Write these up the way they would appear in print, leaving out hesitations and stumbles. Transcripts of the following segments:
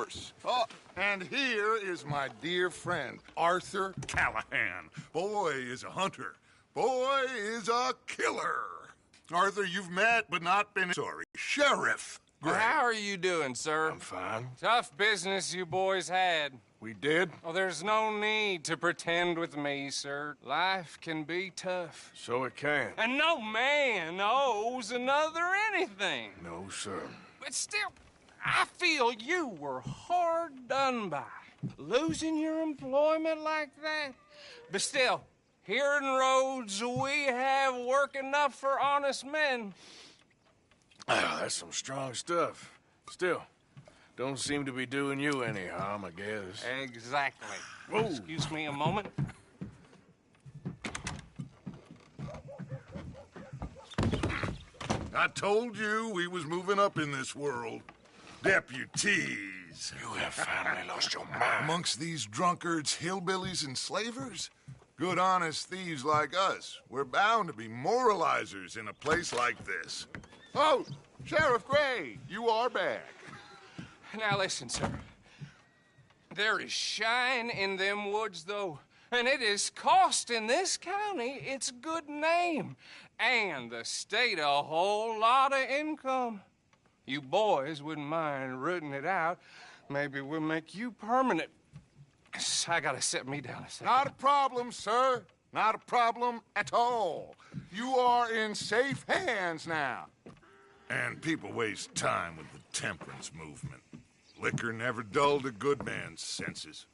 course. Oh, and here is my dear friend, Arthur Callahan. Boy is a hunter. Boy is a killer. Arthur, you've met but not been sorry. Sheriff Gray. Well, how are you doing, sir? I'm fine. Tough business you boys had. We did? Well, there's no need to pretend with me, sir. Life can be tough. So it can. And no man owes another anything. No, sir. But still, I feel you were hard done by. Losing your employment like that. But still, here in Rhodes, we have work enough for honest men. Ah, that's some strong stuff. Still, don't seem to be doing you any harm, I guess. Exactly. Whoa. Excuse me a moment. I told you we was moving up in this world. Deputies. You have finally lost your mind. Amongst these drunkards, hillbillies, and slavers? Good honest thieves like us. We're bound to be moralizers in a place like this. Oh, Sheriff Gray, you are back. Now listen, sir. There is shine in them woods, though, and it is costing this county its good name, and the state a whole lot of income. You boys wouldn't mind rooting it out. Maybe we'll make you permanent. I gotta sit me down a second. Not a problem, sir. Not a problem at all. You are in safe hands now. And people waste time with the temperance movement. Liquor never dulled a good man's senses.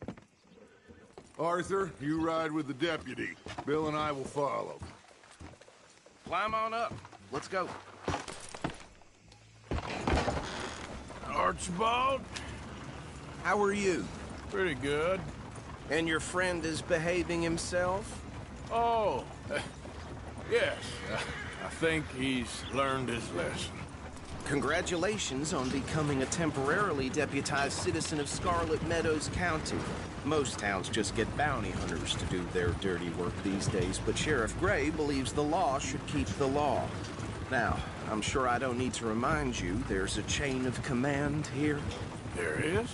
Arthur, you ride with the deputy. Bill and I will follow. Climb on up. Let's go. Archibald? How are you? Pretty good. And your friend is behaving himself? Oh, yes. I think he's learned his lesson. Congratulations on becoming a temporarily deputized citizen of Scarlet Meadows County. Most towns just get bounty hunters to do their dirty work these days, but Sheriff Gray believes the law should keep the law. Now, I'm sure I don't need to remind you there's a chain of command here. There is?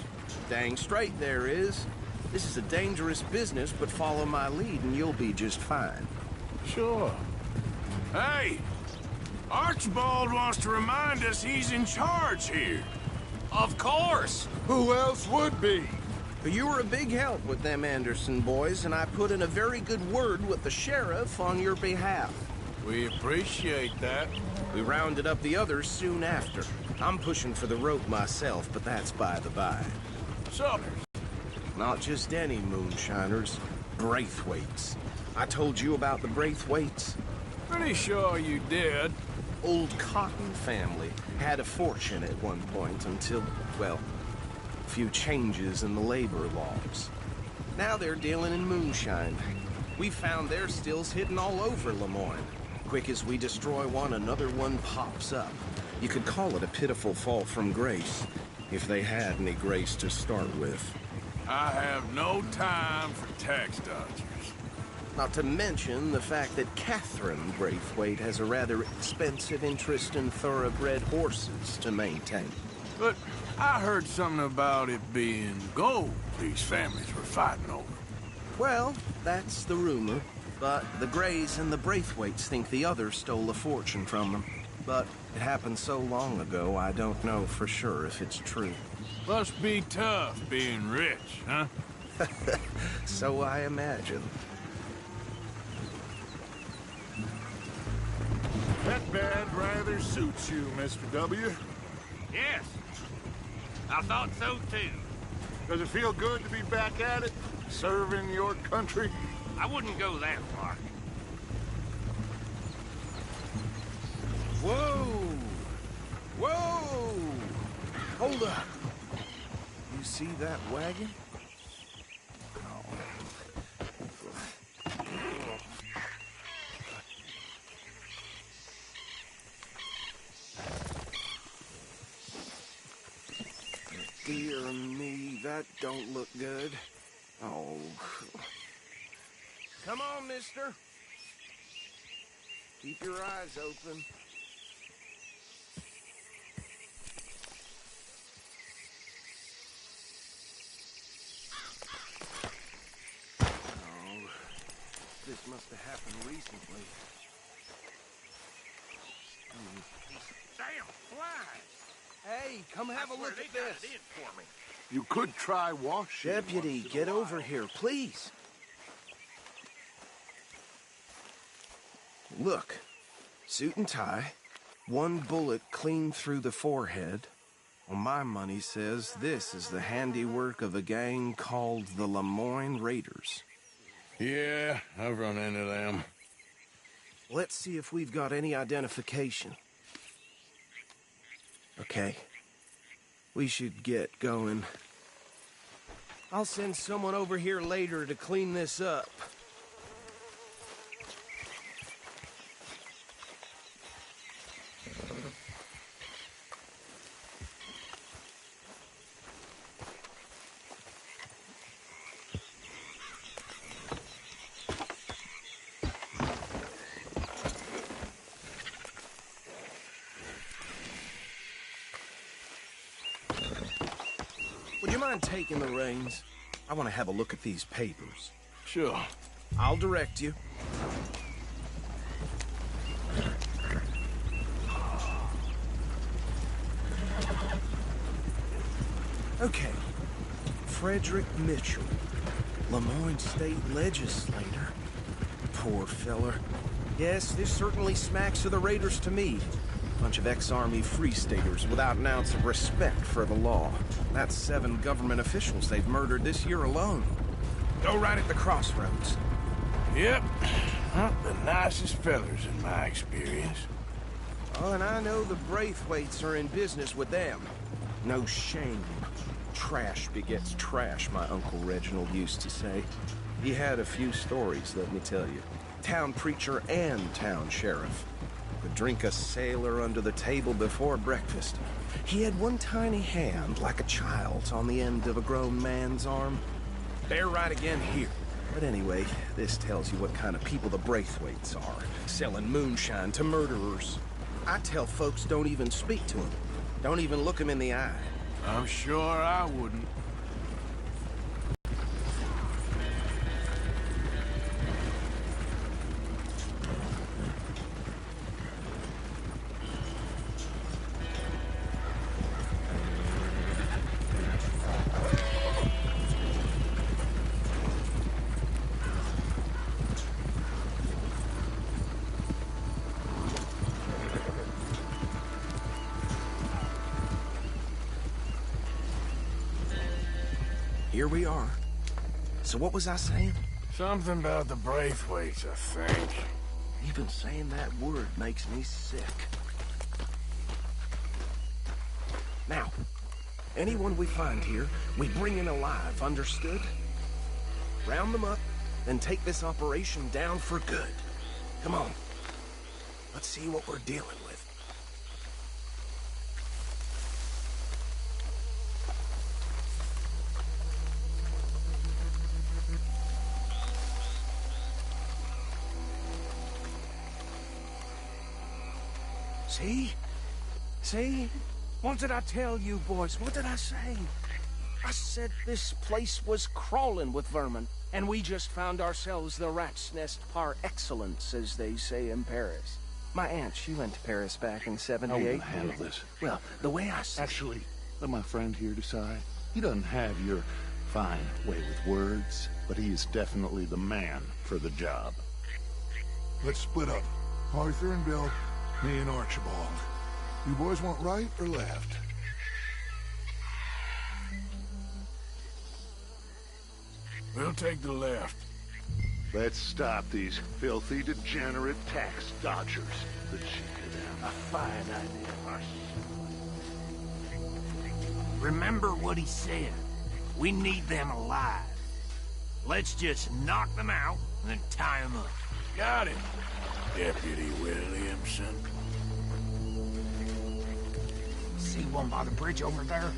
Dang straight there is. This is a dangerous business, but follow my lead and you'll be just fine. Sure. Hey! Archibald wants to remind us he's in charge here. Of course! Who else would be? But you were a big help with them Anderson boys, and I put in a very good word with the sheriff on your behalf. We appreciate that. We rounded up the others soon after. I'm pushing for the rope myself, but that's by the by. So, Not just any moonshiners, Braithwaites. I told you about the Braithwaites? pretty sure you did. Old Cotton family had a fortune at one point until, well, a few changes in the labor laws. Now they're dealing in moonshine. We found their stills hidden all over Lemoyne. Quick as we destroy one, another one pops up. You could call it a pitiful fall from grace, if they had any grace to start with. I have no time for tax dodgers. Not to mention the fact that Catherine Braithwaite has a rather expensive interest in thoroughbred horses to maintain. But I heard something about it being gold these families were fighting over. Well, that's the rumor. But the Grays and the Braithwaites think the others stole a fortune from them. But it happened so long ago, I don't know for sure if it's true. Must be tough being rich, huh? So I imagine. That bad rather suits you, Mr. W. Yes, I thought so too. Does it feel good to be back at it, serving your country? I wouldn't go that far. Whoa! Whoa! Hold up. You see that wagon? Dear me, that don't look good. Oh. Come on, mister. Keep your eyes open. this must have happened recently. Damn, why? Hey, come have a look at this. It in for me. You could try washing. Deputy, get over here, please. Look, suit and tie, one bullet clean through the forehead. Well, my money says this is the handiwork of a gang called the Lemoyne Raiders. Yeah, I've run into them. Let's see if we've got any identification. Okay. We should get going. I'll send someone over here later to clean this up. Would you mind taking the reins? I want to have a look at these papers. Sure. I'll direct you. Okay. Frederick Mitchell, Lemoyne State Legislator. Poor feller. Yes, this certainly smacks of the Raiders to me. Bunch of ex-Army Free Staters without an ounce of respect for the law. That's 7 government officials they've murdered this year alone. Go right at the crossroads. Yep. Not the nicest fellers in my experience. Oh, and I know the Braithwaites are in business with them. No shame. Trash begets trash, my Uncle Reginald used to say. He had a few stories, let me tell you. Town preacher and town sheriff. Could drink a sailor under the table before breakfast. He had one tiny hand, like a child's, on the end of a grown man's arm. They're right again here. But anyway, this tells you what kind of people the Braithwaites are, selling moonshine to murderers. I tell folks don't even speak to them. Don't even look them in the eye. I'm sure I wouldn't. Here we are. So what was I saying? Something about the Braithwaites, I think. Even saying that word makes me sick. Now, anyone we find here, we bring in alive, understood? Round them up, then take this operation down for good. Come on. Let's see what we're dealing with. See? See? What did I tell you, boys? What did I say? I said this place was crawling with vermin, and we just found ourselves the rat's nest par excellence, as they say in Paris. My aunt, she went to Paris back in How '78. will I handle this? Well, the way I see Actually, let my friend here decide. He doesn't have your fine way with words, but he is definitely the man for the job. Let's split up. Arthur and Bill, me and Archibald. You boys want right or left? We'll take the left. Let's stop these filthy, degenerate tax dodgers. The cheek of them. A fine idea. Remember what he said. We need them alive. Let's just knock them out and then tie them up. Got it, Deputy Williamson. See one by the bridge over there?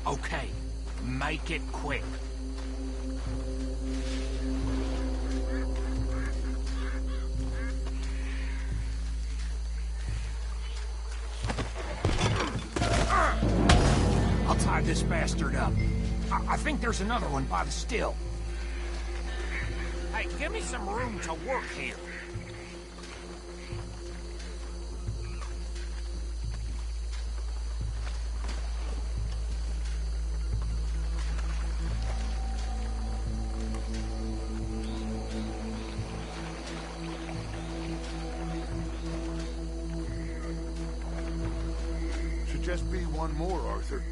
Okay, make it quick. I'll tie this bastard up. I think there's another one by the still. Hey, give me some room to work here. Should just be one more, Arthur.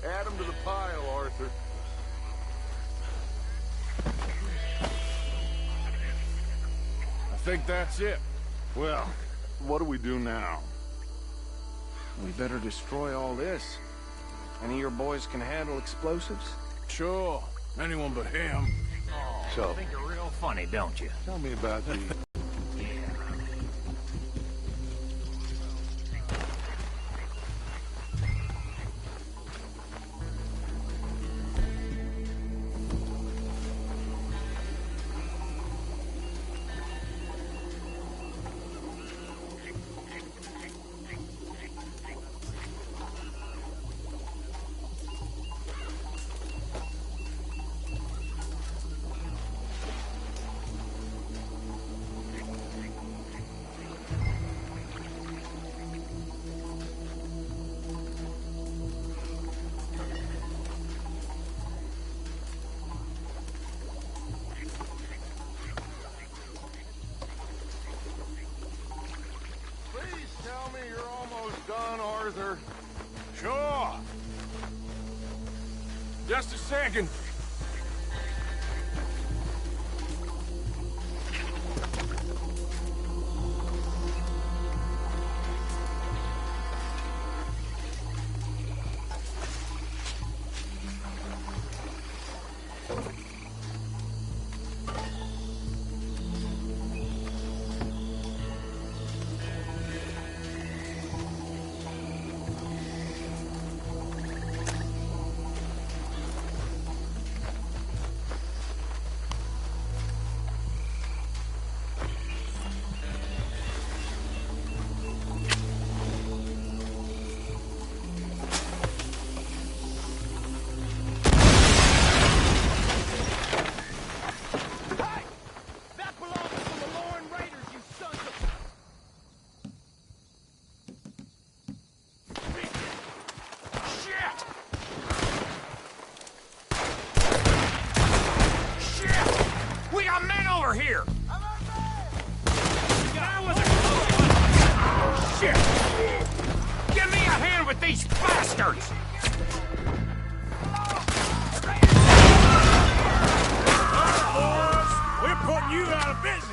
Add them to the pile, Arthur. I think that's it. Well, what do we do now? We better destroy all this. Any of your boys can handle explosives? Sure. Anyone but him. Oh, So- you think you're real funny, don't you? Tell me about the... Please tell me you're almost done, Arthur. Sure. Just a second. Over here! Shit! Give me a hand with these bastards! We're putting you out of business.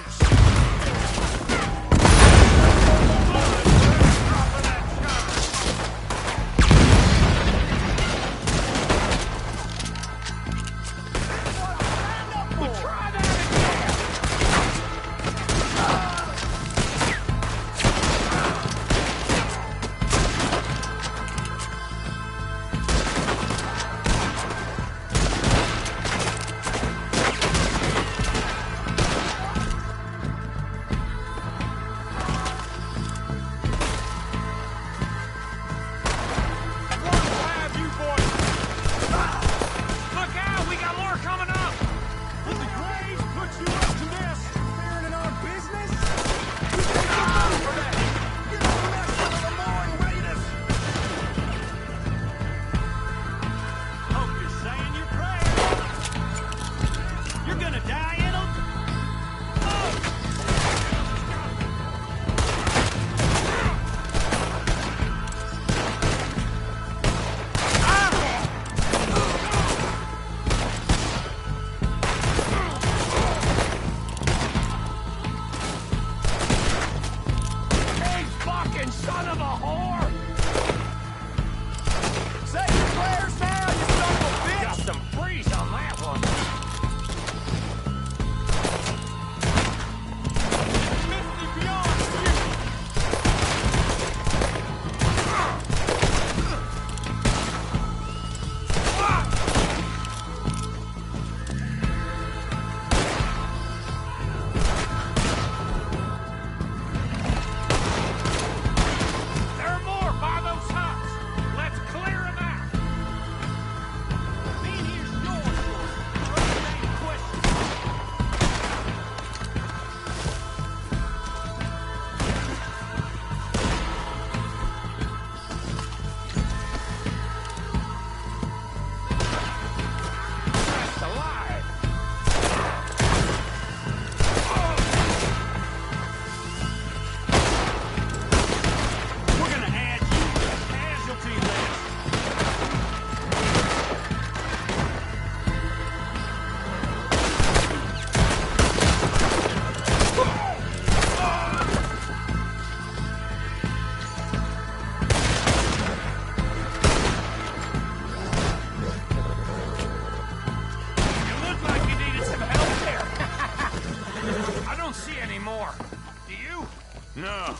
No.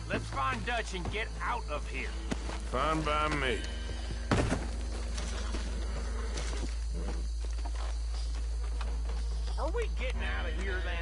Let's find Dutch and get out of here. Fine by me. Are we getting out of here, then?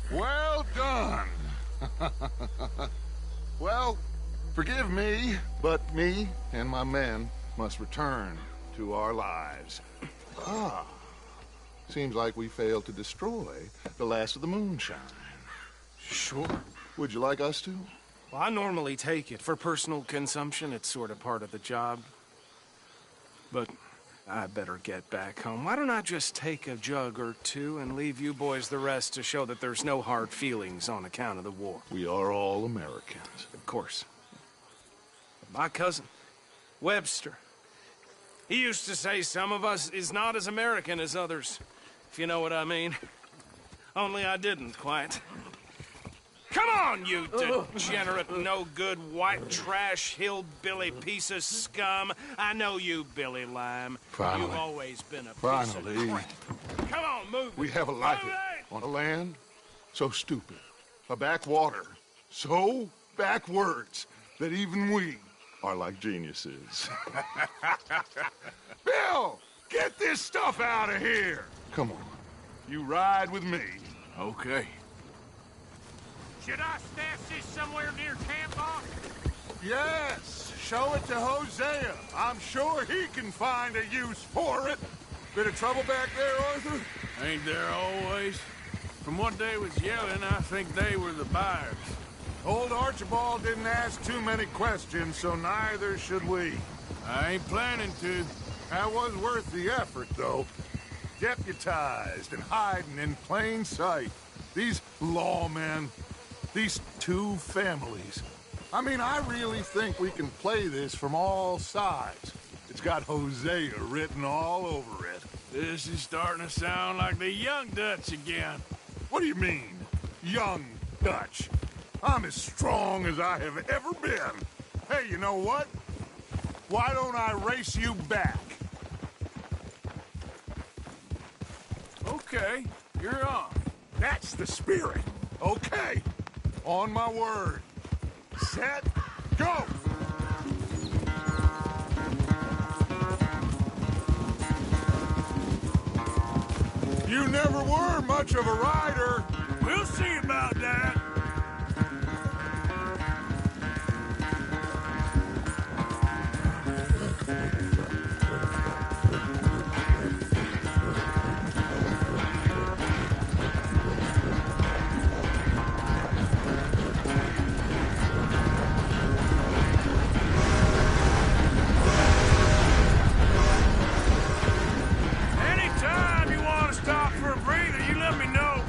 Well done. Well, forgive me, but me and my men must return to our lives. Seems like we failed to destroy the last of the Moonshine. Sure. Would you like us to? Well, I normally take it. For personal consumption, it's sort of part of the job. But I better get back home. Why don't I just take a jug or two and leave you boys the rest to show that there's no hard feelings on account of the war? We are all Americans. Of course. My cousin, Webster, he used to say some of us is not as American as others, if you know what I mean. Only I didn't quite. Come on, you degenerate, no-good, white trash, hillbilly piece of scum. I know you, Billy Lime. Finally. You've always been a piece Finally. of crap. Come on, move it. We have a life Move it. on a land so stupid, a backwater so backwards that even we are like geniuses. Bill, get this stuff out of here. Come on, you ride with me. Okay. Should I stash this somewhere near camp, boss? Yes, show it to Hosea. I'm sure he can find a use for it. Bit of trouble back there, Arthur? Ain't there always? From what they was yelling, I think they were the buyers. Old Archibald didn't ask too many questions, so neither should we. I ain't planning to. That was worth the effort, though. Deputized and hiding in plain sight. These lawmen, these two families. I mean, I really think we can play this from all sides. It's got Hosea written all over it. This is starting to sound like the young Dutch again. What do you mean, young Dutch? I'm as strong as I have ever been. Hey, you know what? Why don't I race you back? Okay, you're on. That's the spirit. Okay. On my word. Set, go! You never were much of a rider. We'll see about that. Anytime you want to stop for a breather, you let me know.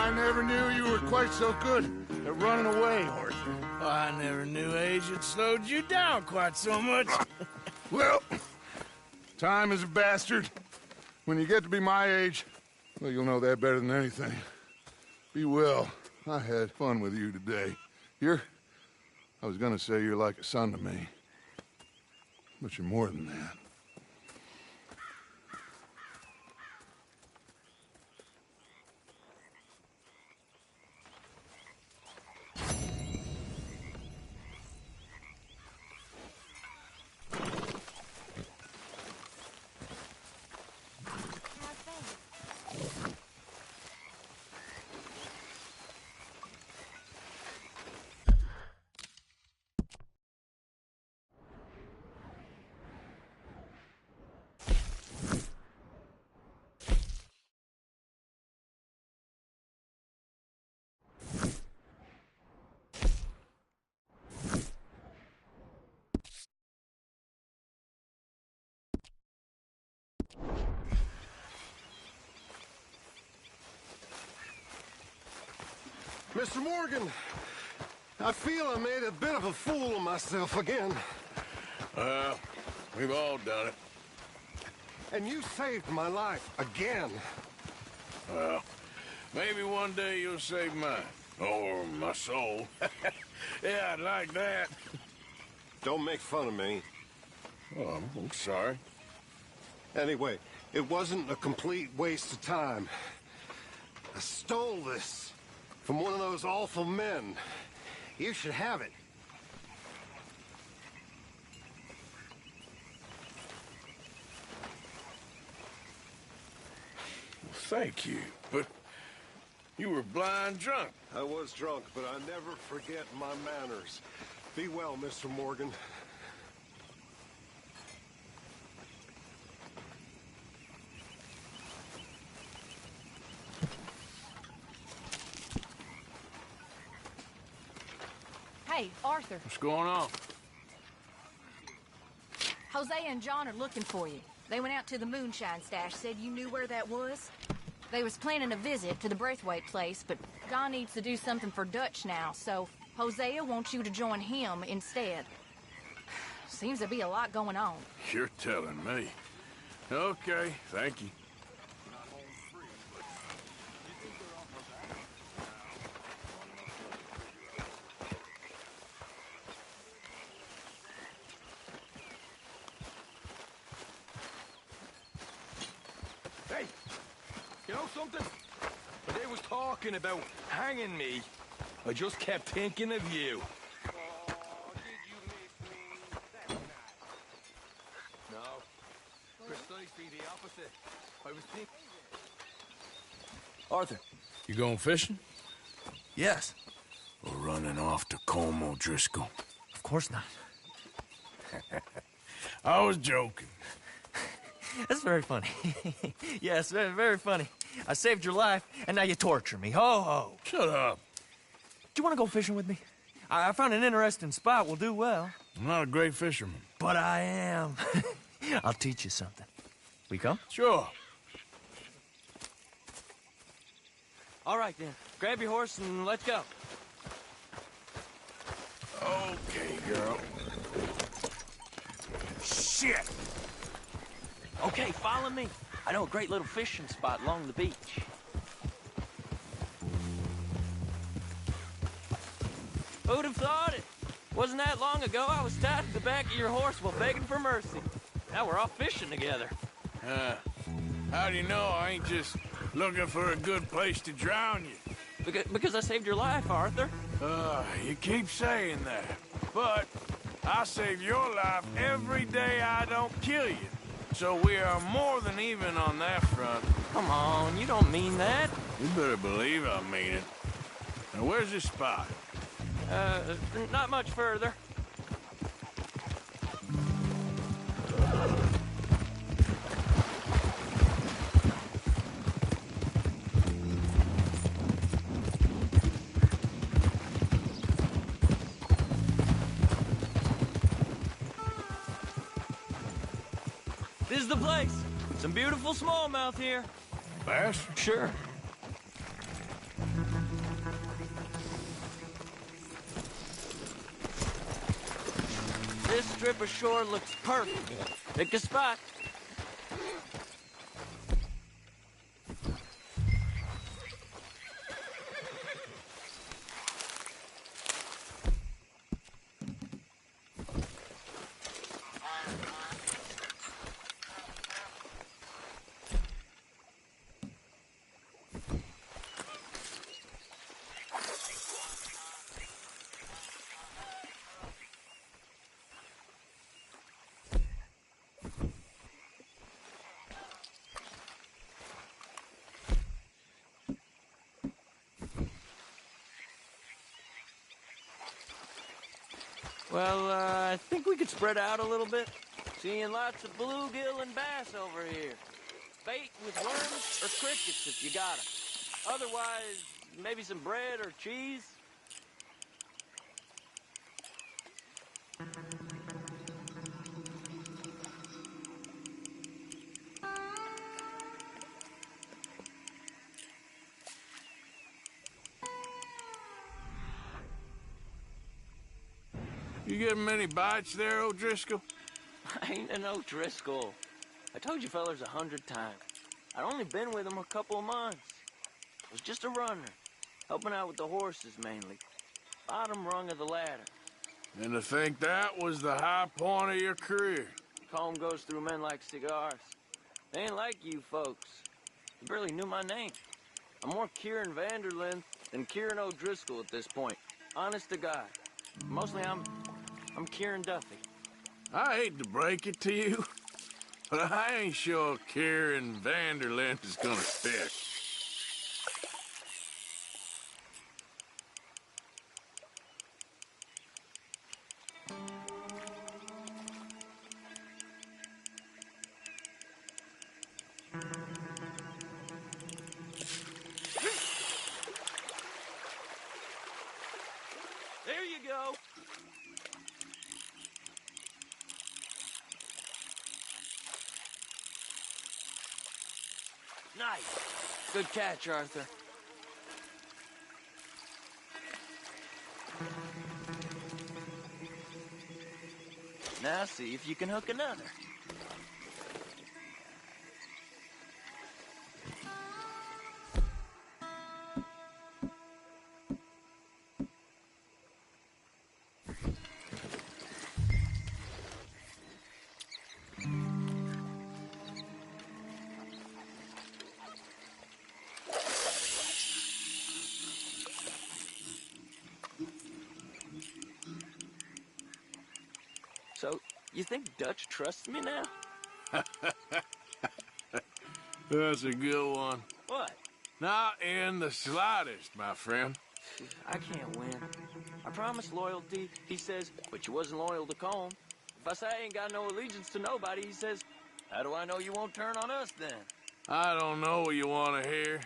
I never knew you were quite so good at running away, Arthur. Oh, I never knew age had slowed you down quite so much. Well, time is a bastard. When you get to be my age, well, you'll know that better than anything. Be well. I had fun with you today. I was gonna say you're like a son to me. But you're more than that. Mr. Morgan, I feel I made a bit of a fool of myself again. We've all done it. And you saved my life again. Well, maybe one day you'll save mine. Or my soul. Yeah, I'd like that. Don't make fun of me. Oh, I'm sorry. Anyway, it wasn't a complete waste of time. I stole this from one of those awful men. You should have it. Well, thank you, but you were blind drunk. I was drunk, but I never forget my manners. Be well, Mr. Morgan. Hey, Arthur. What's going on? Jose and John are looking for you. They went out to the Moonshine stash, said you knew where that was. They was planning a visit to the Braithwaite place, but John needs to do something for Dutch now, so Hosea wants you to join him instead. Seems to be a lot going on. You're telling me. Okay, thank you. Hey, you know something? When they was talking about hanging me, I just kept thinking of you. No, precisely the opposite. I was thinking... Arthur. You going fishing? Yes. Or running off to Colm O'Driscoll? Of course not. I was joking. That's very funny. Yes, very, very funny. I saved your life, and now you torture me. Ho, ho. Shut up. Do you want to go fishing with me? I found an interesting spot. We'll do well. I'm not a great fisherman. But I am. I'll teach you something. We come? Sure. All right, then. Grab your horse and let's go. Okay, girl. Shit! Okay, follow me. I know a great little fishing spot along the beach. Who'd have thought it? Wasn't that long ago I was tied to the back of your horse while begging for mercy. Now we're off fishing together. How do you know I ain't just looking for a good place to drown you? Because I saved your life, Arthur. You keep saying that. But I save your life every day I don't kill you. So we are more than even on that front. Come on, you don't mean that. You better believe I mean it. Now, where's this spot? Not much further. This is the place. Some beautiful smallmouth here. Bass? Sure. This strip of shore looks perfect. Pick a spot. Well, I think we could spread out a little bit. Seeing lots of bluegill and bass over here. Bait with worms or crickets if you got 'em. Otherwise, maybe some bread or cheese. You getting many bites there, O'Driscoll? I ain't an O'Driscoll. I told you fellers 100 times. I'd only been with him a couple of months. Was just a runner, helping out with the horses mainly. Bottom rung of the ladder. And to think that was the high point of your career. Comb goes through men like cigars. They ain't like you folks. You barely knew my name. I'm more Kieran Vanderlyn than Kieran O'Driscoll at this point. Honest to God. Mostly I'm Kieran Duffy. I hate to break it to you, but I ain't sure Kieran Vanderlyn is gonna fit. There you go. Nice. Good catch, Arthur. Now see if you can hook another. So, you think Dutch trusts me now? That's a good one. What? Not in the slightest, my friend. I can't win. I promised loyalty, he says, but you wasn't loyal to Colm. If I say I ain't got no allegiance to nobody, he says, how do I know you won't turn on us then? I don't know what you want to hear.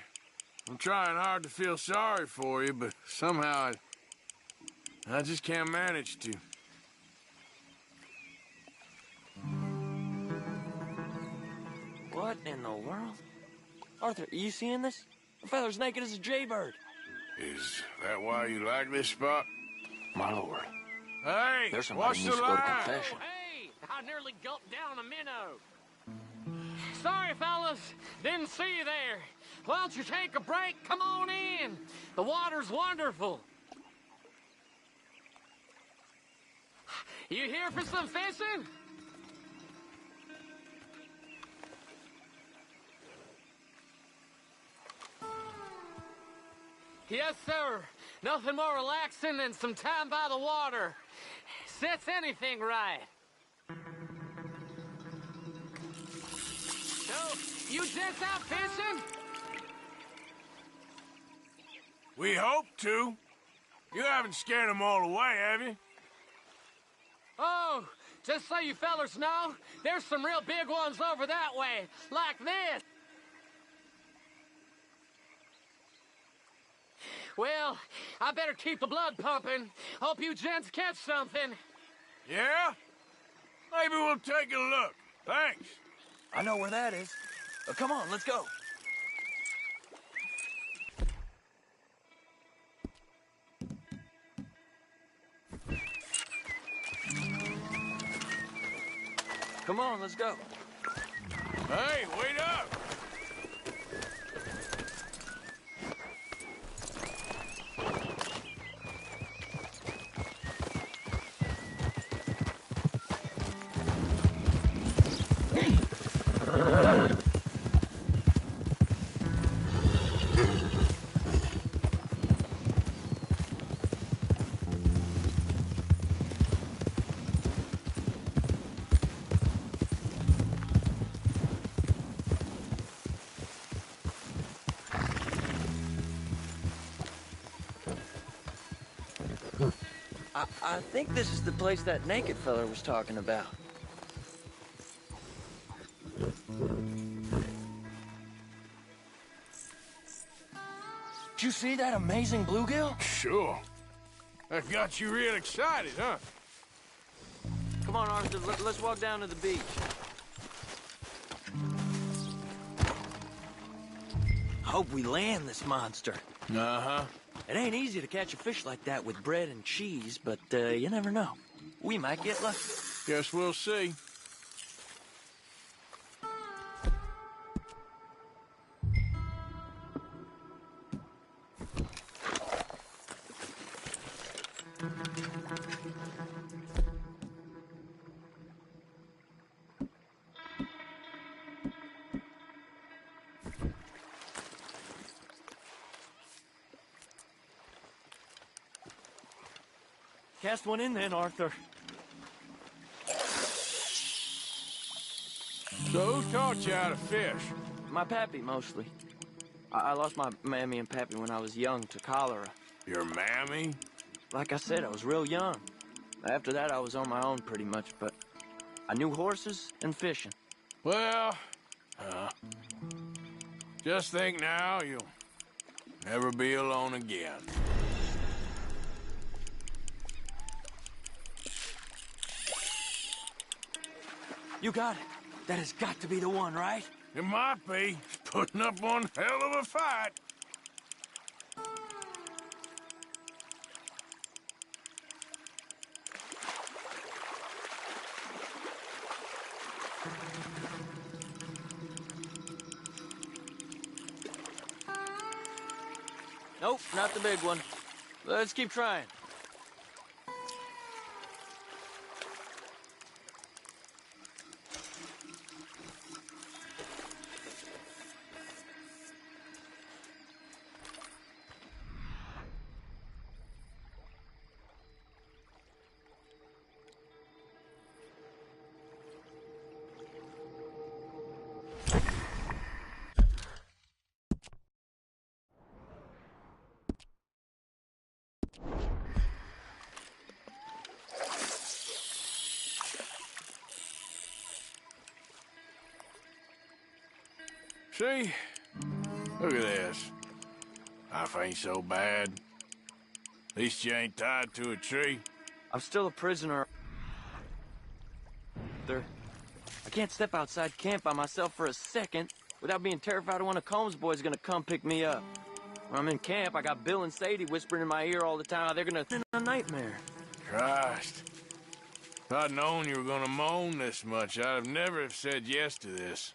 I'm trying hard to feel sorry for you, but somehow I just can't manage to. What in the world? Arthur, are you seeing this? The feather's naked as a jaybird. Is that why you like this spot? My lord. Hey, There's somebody what's needs the to go to line? confession. Hey, I nearly gulped down a minnow. Sorry, fellas. Didn't see you there. Why don't you take a break? Come on in. The water's wonderful. You here for some fishing? Yes, sir. Nothing more relaxing than some time by the water. Sets anything right. So, you gents out fishing? We hope to. You haven't scared them all away, have you? Oh, just so you fellers know, there's some real big ones over that way, like this. Well, I better keep the blood pumping. Hope you gents catch something. Yeah? Maybe we'll take a look. Thanks. I know where that is. Come on, let's go. Come on, let's go. Hey, wait up! I think this is the place that naked fella was talking about. Did you see that amazing bluegill? Sure. That got you real excited, huh? Come on, Arthur, let's walk down to the beach. I hope we land this monster. Uh-huh. It ain't easy to catch a fish like that with bread and cheese, but you never know. We might get lucky. Guess we'll see. Cast one in then, Arthur. So who taught you how to fish? My pappy, mostly. I lost my mammy and pappy when I was young to cholera. Your mammy? Like I said, I was real young. After that, I was on my own pretty much, but I knew horses and fishing. Well, just think now you'll never be alone again. You got it. That has got to be the one, right? It might be. It's putting up one hell of a fight. Nope, not the big one. Let's keep trying. See? Look at this. Life ain't so bad. At least you ain't tied to a tree. I'm still a prisoner. I can't step outside camp by myself for a second without being terrified one of Combs' boys gonna come pick me up. When I'm in camp, I got Bill and Sadie whispering in my ear all the time. They're gonna in a nightmare. Christ. If I'd known you were gonna moan this much, I'd have never have said yes to this.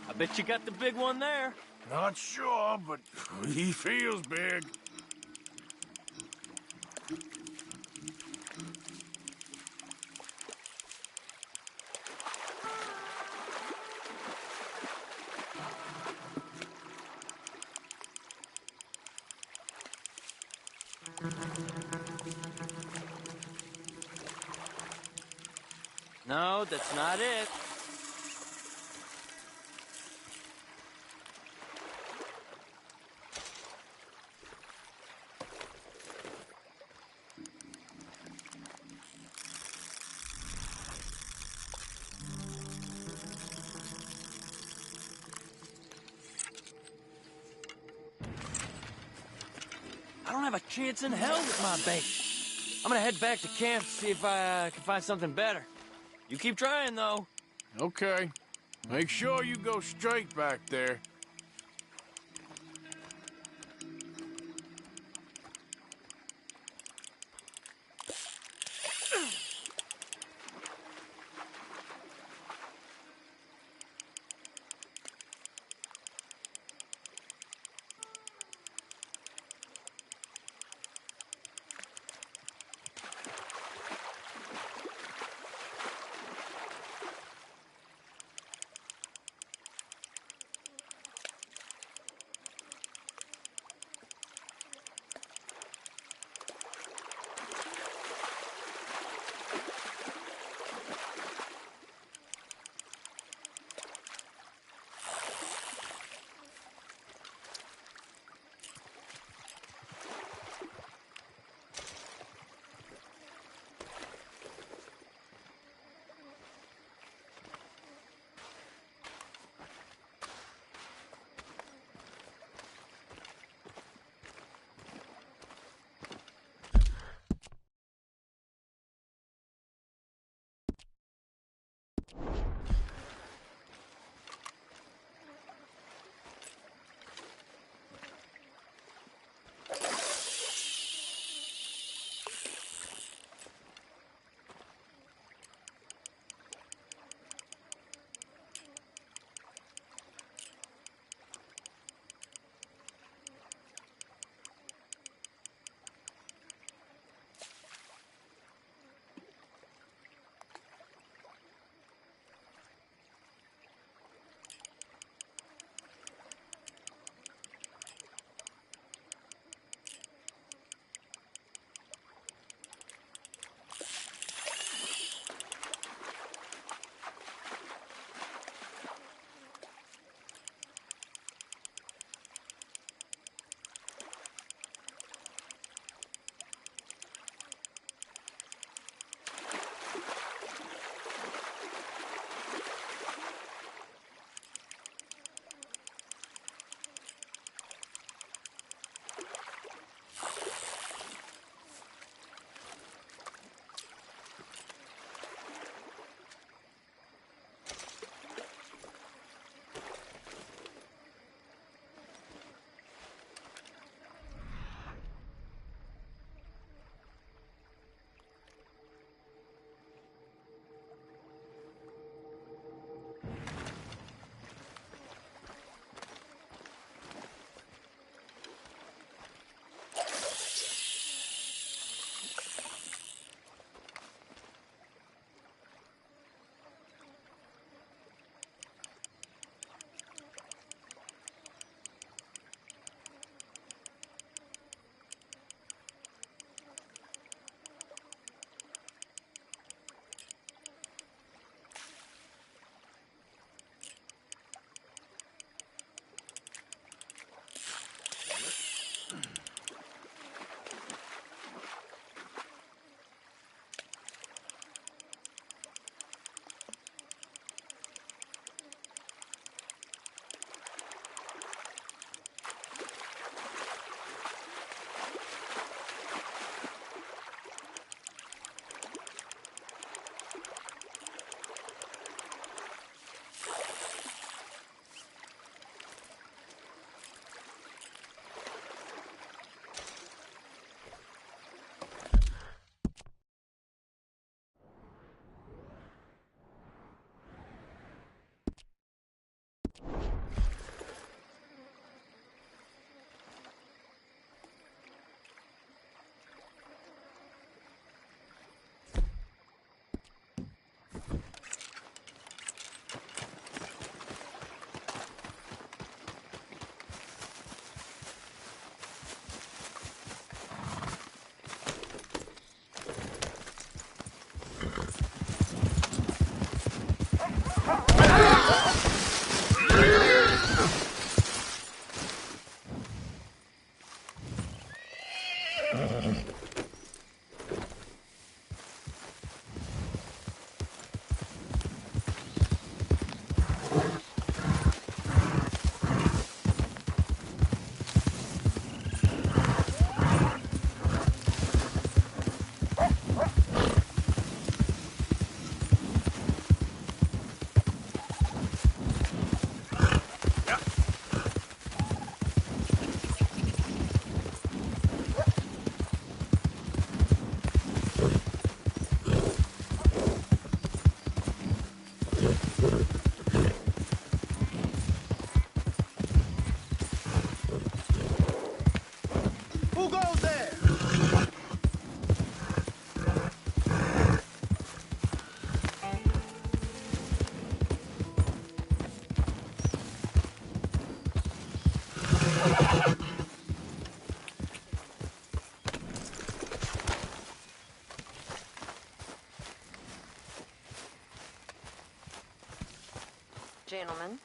I bet you got the big one there. Not sure, but he feels big. No, that's not it. have a chance in hell with my bait. I'm gonna head back to camp to see if I can find something better. You keep trying, though. Okay. Make sure you go straight back there. goes there? Gentlemen,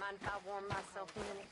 mind if I warm myself a minute?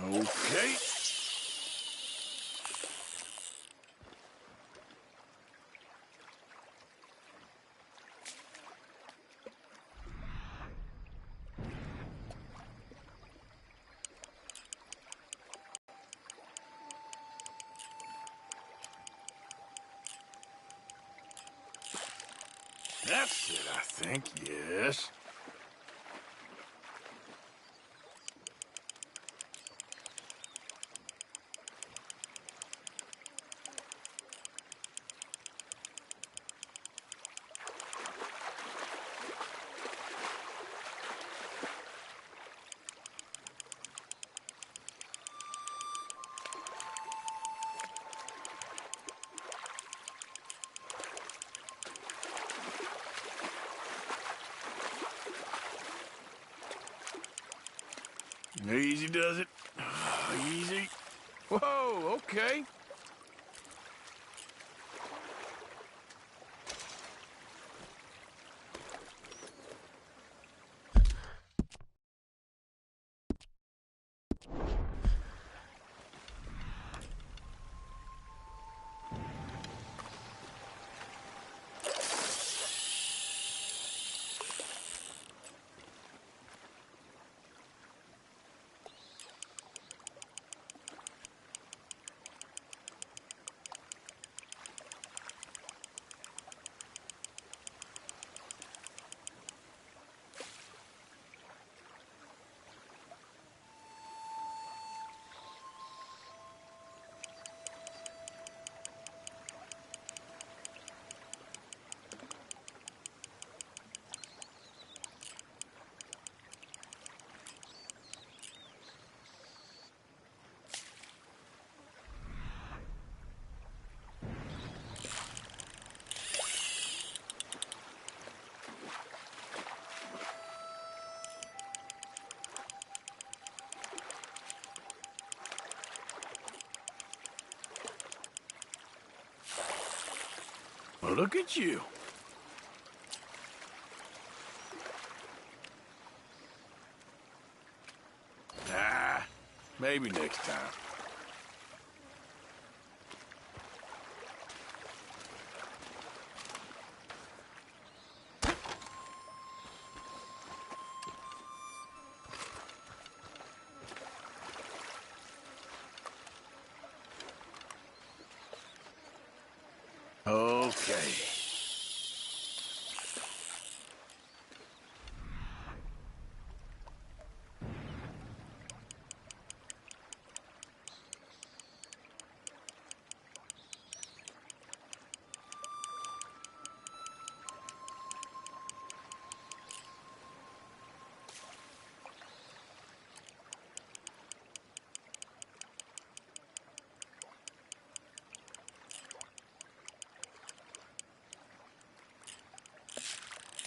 Okay. That's it, I think, yes. Easy does it. Easy. Whoa, okay. Well, look at you. Ah, maybe next time. Okay.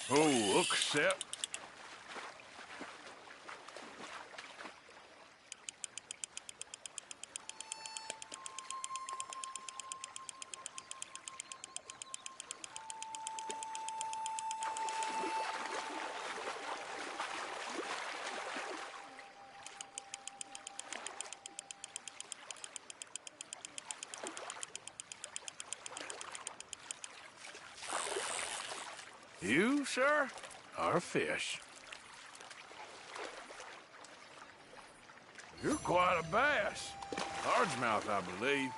Oh, look, Sep. You, sir, are a fish. You're quite a bass. Largemouth, I believe.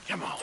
Come on.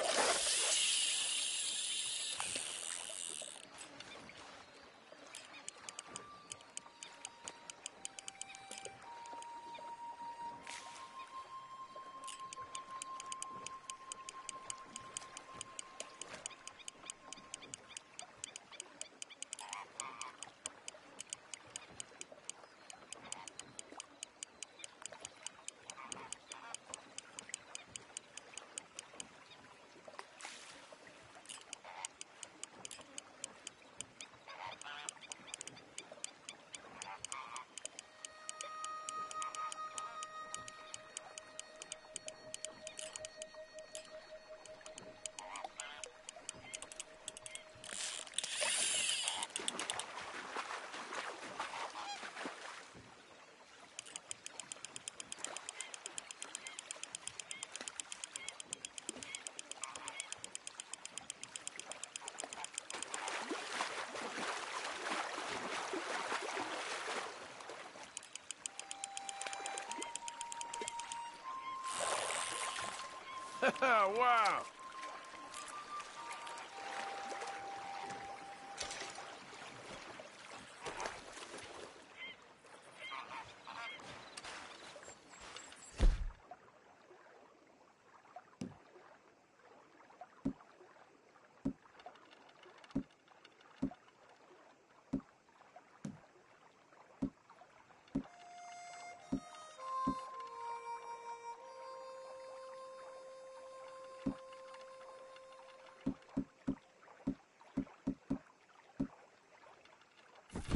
Wow.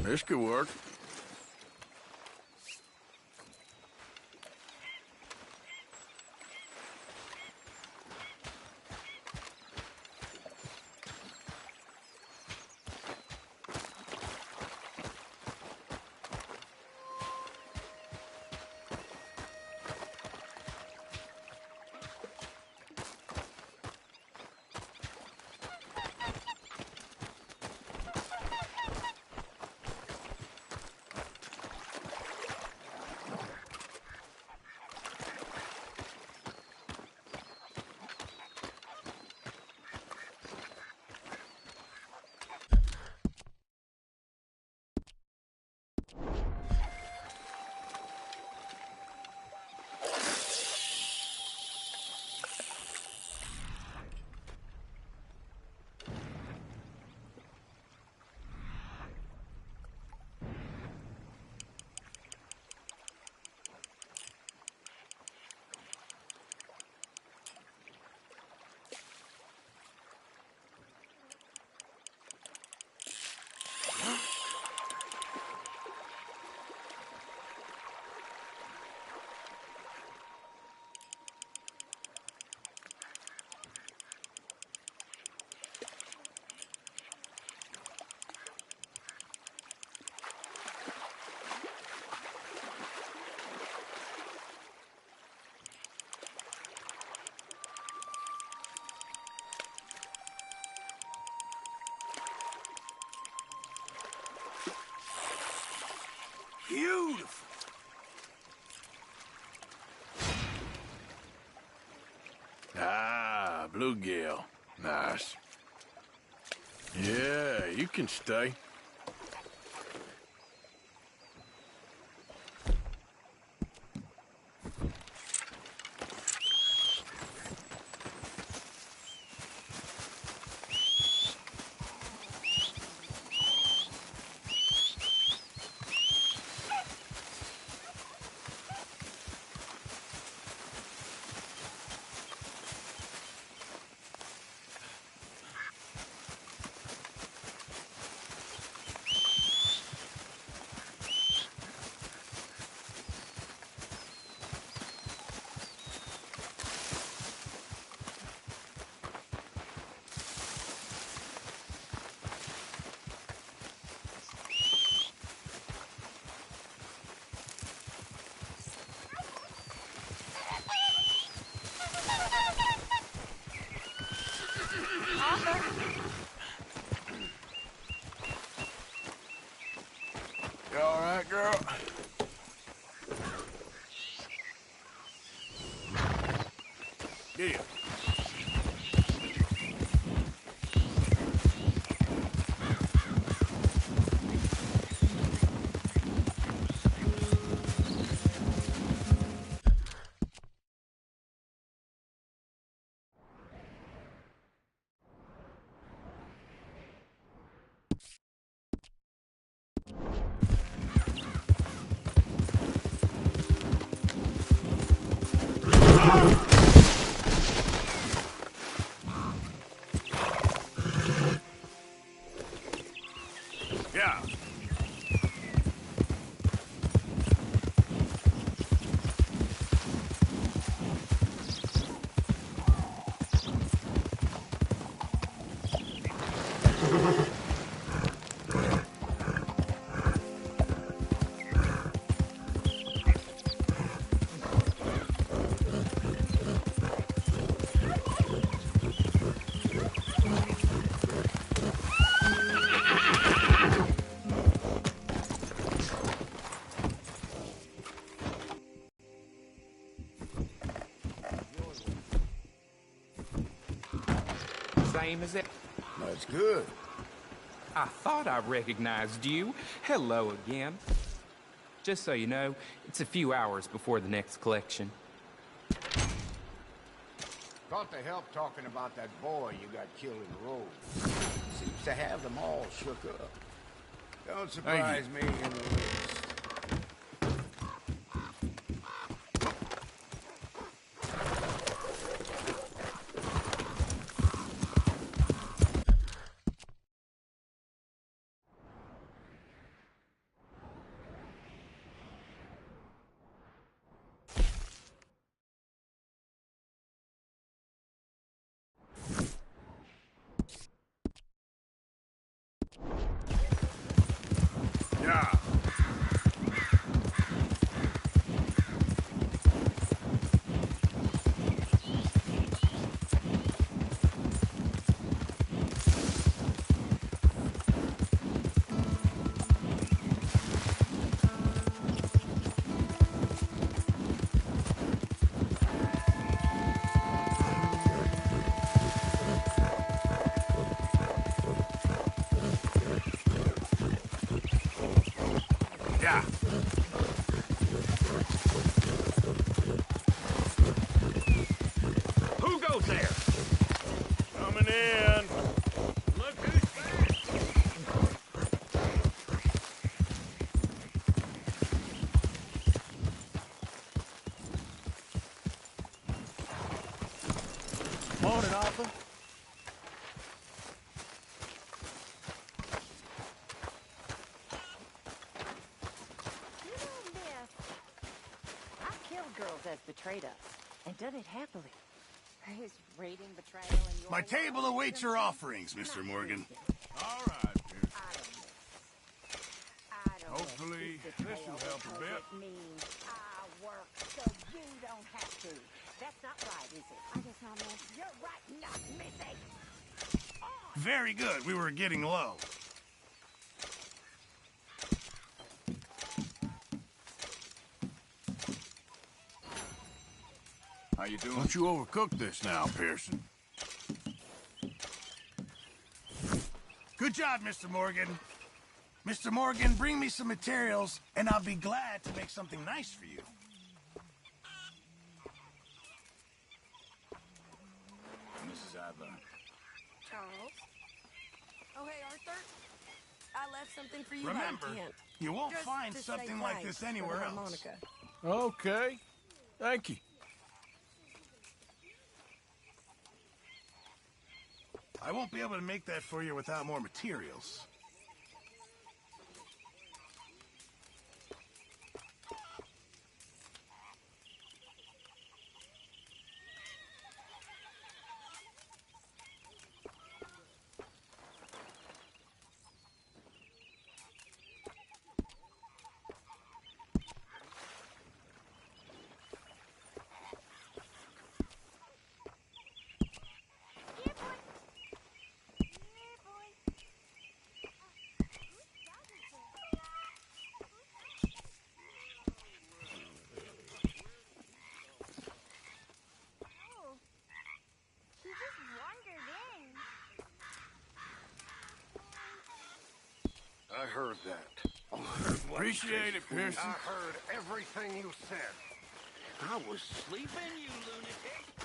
This could work. Beautiful. Ah, bluegill. Nice. Yeah, you can stay. You all right, girl? Yeah. Yeah. same as it. That's good. I thought I recognized you. Hello again. Just so you know, it's a few hours before the next collection. Thought to help talking about that boy you got killed in the road. Seems to have them all shook up. Don't surprise me in the least. Yeah. Yeah. Who goes there? Coming in. Look who's back. Morning, Arthur. I've killed girls that's betrayed us, and done it happily. Is raiding betrayal in your My table awaits your offerings, Mr. Morgan. All right, Pierce. I don't Hopefully, this will help a bit. It means I work so you don't have to. That's not right, is it? I guess not, miss. You're right, not missing. Very good. We were getting low. How you doing? Don't you overcook this now, Pearson. Good job, Mr. Morgan. Mr. Morgan, bring me some materials, and I'll be glad to make something nice for you. Mrs. Adler. Charles? Oh, hey, Arthur. I left something for you Remember, by Kent. you won't Just find to something say like thanks this for anywhere the else. harmonica. Okay. Thank you. I won't be able to make that for you without more materials. I heard that. Appreciate it, Pearson. I heard everything you said. I was sleeping, you lunatic.